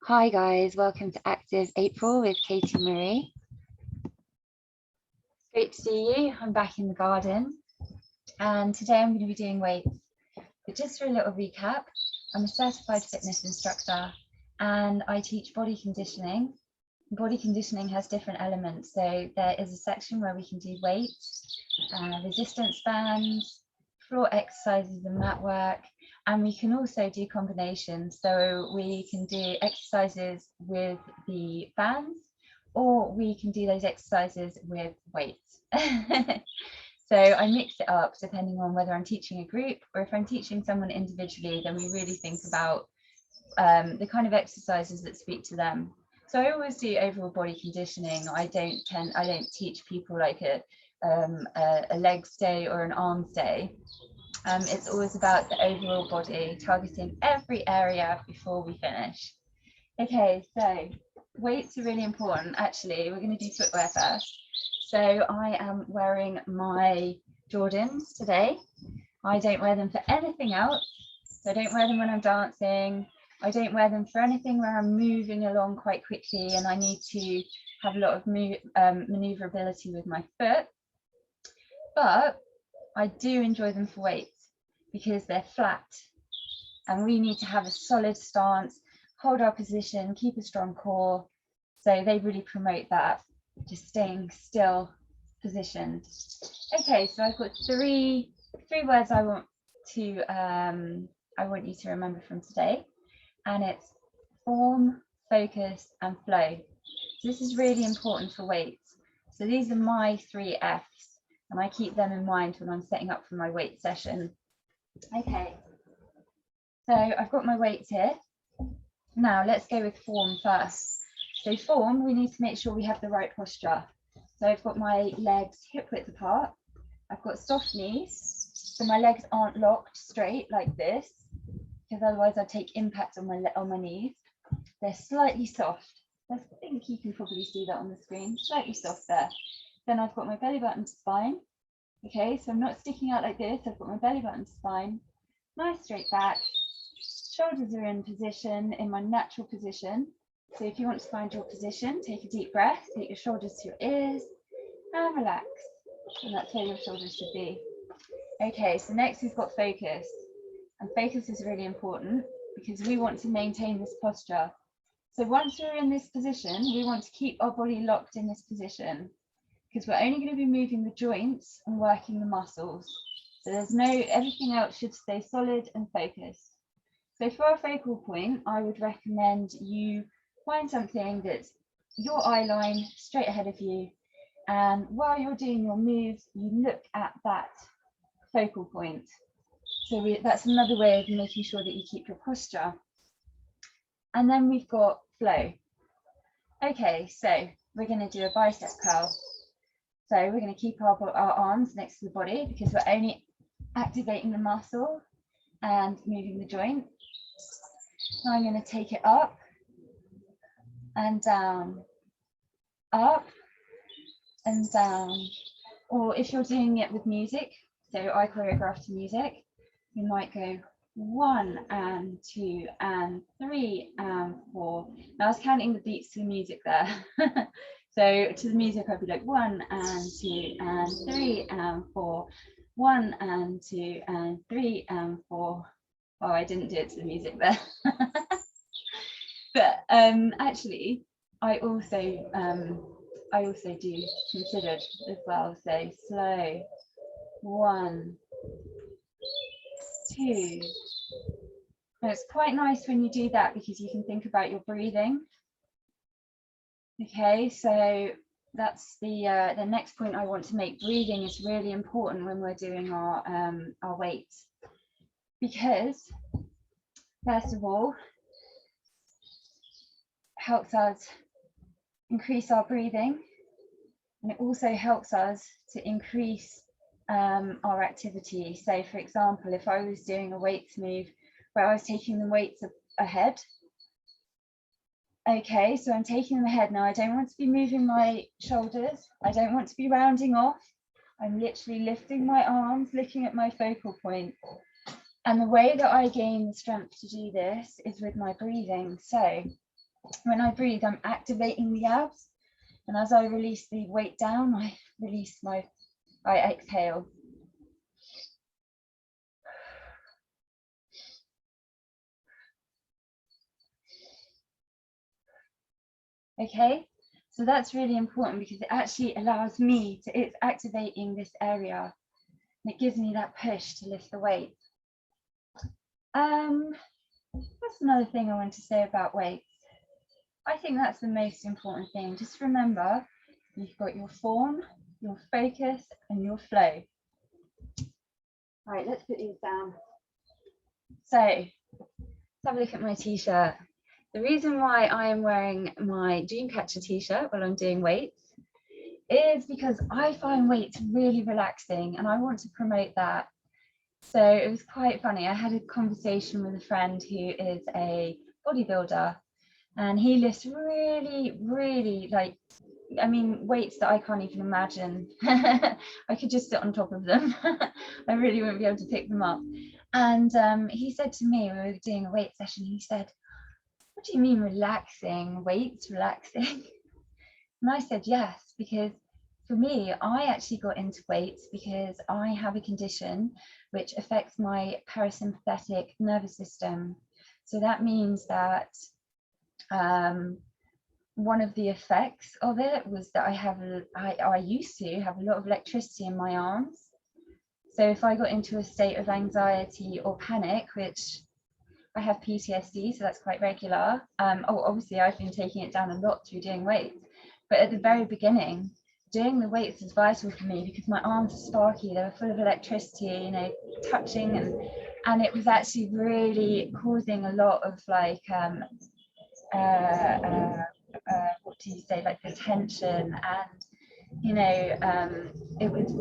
Hi guys, welcome to Active April with Katie Marie. Great to see you. I'm back in the garden and today I'm going to be doing weights. But just for a little recap, I'm a certified fitness instructor and I teach body conditioning. Body conditioning has different elements. So there is a section where we can do weights, resistance bands, floor exercises and mat work. And we can also do combinations. So we can do exercises with the bands, or we can do those exercises with weights. So I mix it up depending on whether I'm teaching a group or if I'm teaching someone individually, then we really think about the kind of exercises that speak to them. So I always do overall body conditioning. I don't teach people like a legs day or an arms day. It's always about the overall body, targeting every area before we finish. Okay, so weights are really important. Actually, we're going to do footwear first. So I am wearing my Jordans today. I don't wear them for anything else. So I don't wear them when I'm dancing. I don't wear them for anything where I'm moving along quite quickly and I need to have a lot of maneuverability with my foot. But I do enjoy them for weights because they're flat and we need to have a solid stance, hold our position, keep a strong core. So they really promote that, just staying still positioned. Okay, so I've got three words I want you to remember from today, and it's form, focus, and flow. So this is really important for weights. So these are my 3 F's. And I keep them in mind when I'm setting up for my weight session. Okay, so I've got my weights here. Now let's go with form first. So form, we need to make sure we have the right posture. So I've got my legs hip width apart. I've got soft knees, so my legs aren't locked straight like this, because otherwise I'd take impact on my knees. They're slightly soft. I think you can probably see that on the screen, slightly soft there. Then I've got my belly button to spine. Okay, so I'm not sticking out like this. I've got my belly button to spine, nice straight back. Shoulders are in position, in my natural position. So if you want to find your position, take a deep breath, take your shoulders to your ears and relax. And that's where your shoulders should be. Okay, so next we've got focus. And focus is really important because we want to maintain this posture. So once we're in this position, we want to keep our body locked in this position, because we're only going to be moving the joints and working the muscles. So everything else should stay solid and focused. So for our focal point, I would recommend you find something that's your eye line straight ahead of you. And while you're doing your moves, you look at that focal point. So that's another way of making sure that you keep your posture. And then we've got flow. Okay, so we're going to do a bicep curl. So we're going to keep our arms next to the body because we're only activating the muscle and moving the joint. Now I'm going to take it up and down, up and down. Or if you're doing it with music, so I choreograph to music, you might go 1 and 2 and 3 and 4. Now I was counting the beats to the music there. So to the music, I'd be like 1 and 2 and 3 and 4, 1 and 2 and 3 and 4. Oh, I didn't do it to the music there. But actually, I also do considered as well. So slow, 1, 2. And it's quite nice when you do that because you can think about your breathing. Okay, so that's the next point I want to make. Breathing is really important when we're doing our weights, because first of all, helps us increase our breathing, and it also helps us to increase our activity. So for example, if I was doing a weights move where I was taking the weights ahead, okay, so I'm taking them ahead now. I don't want to be moving my shoulders. I don't want to be rounding off. I'm literally lifting my arms, looking at my focal point. And the way that I gain the strength to do this is with my breathing. So When I breathe, I'm activating the abs. And as I release the weight down, I exhale. Okay, so that's really important because it actually allows me to, it's activating this area and it gives me that push to lift the weight. That's another thing I want to say about weights. I think that's the most important thing. Just remember, you've got your form, your focus, and your flow. All right, let's put these down. So let's have a look at my t-shirt. The reason why I am wearing my Dreamcatcher t-shirt while I'm doing weights is because I find weights really relaxing and I want to promote that. So it was quite funny. I had a conversation with a friend who is a bodybuilder and he lifts really like, I mean, weights that I can't even imagine. I could just sit on top of them. I really wouldn't be able to pick them up. And he said to me, we were doing a weight session, he said, "What do you mean relaxing? Weights relaxing?" And I said, yes, because for me, I actually got into weights because I have a condition which affects my parasympathetic nervous system. So that means that one of the effects of it was that I used to have a lot of electricity in my arms. So if I got into a state of anxiety or panic, which I have PTSD, so that's quite regular. Obviously I've been taking it down a lot through doing weights, but at the very beginning, doing the weights was vital for me because my arms are sparky, they were full of electricity, you know, touching, and it was actually really causing a lot of like what do you say, like the tension, and you know, it was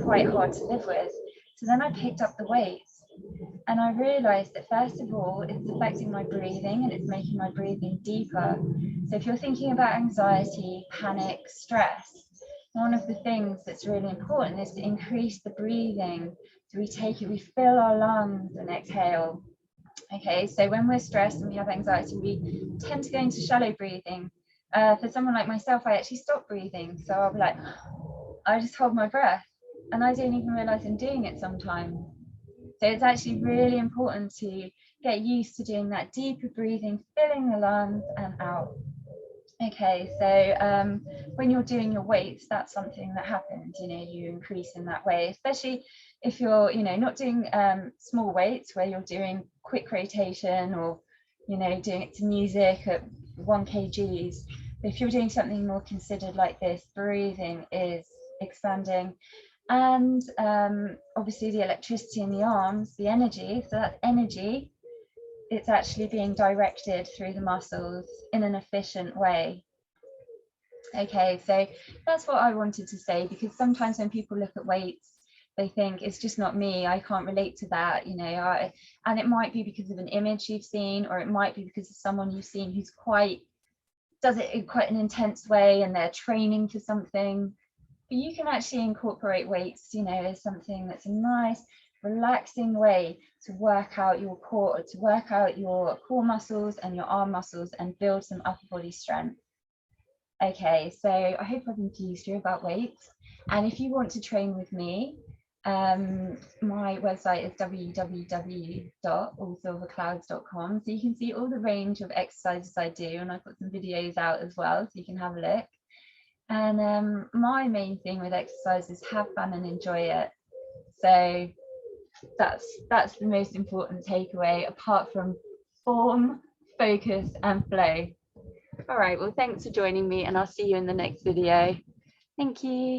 quite hard to live with. So then I picked up the weights and I realized that first of all, it's affecting my breathing and it's making my breathing deeper. So if you're thinking about anxiety, panic, stress, one of the things that's really important is to increase the breathing. So we fill our lungs and exhale. Okay, so when we're stressed and we have anxiety, we tend to go into shallow breathing. For someone like myself, I actually stop breathing. So I'll be like, I just hold my breath and I don't even realize I'm doing it sometimes. So it's actually really important to get used to doing that deeper breathing, filling the lungs and out. Okay, so when you're doing your weights, that's something that happens, you know, you increase in that way, especially if you're, you know, not doing small weights where you're doing quick rotation or, you know, doing it to music at 1 kgs. But if you're doing something more considered like this, breathing is expanding. And obviously the electricity in the arms, the energy, so that's energy, it's actually being directed through the muscles in an efficient way. Okay, so that's what I wanted to say, because sometimes when people look at weights, they think it's just not me, I can't relate to that, you know, and it might be because of an image you've seen, or it might be because of someone you've seen who's does it in quite an intense way and they're training for something. But you can actually incorporate weights, you know, as something that's a nice, relaxing way to work out your core, muscles and your arm muscles and build some upper body strength. Okay, so I hope I've infused you about weights. And if you want to train with me, my website is www.allsilverclouds.com. So you can see all the range of exercises I do, and I've got some videos out as well, so you can have a look. And my main thing with exercise is have fun and enjoy it. So that's the most important takeaway, apart from form, focus and flow. All right, well, thanks for joining me and I'll see you in the next video. Thank you.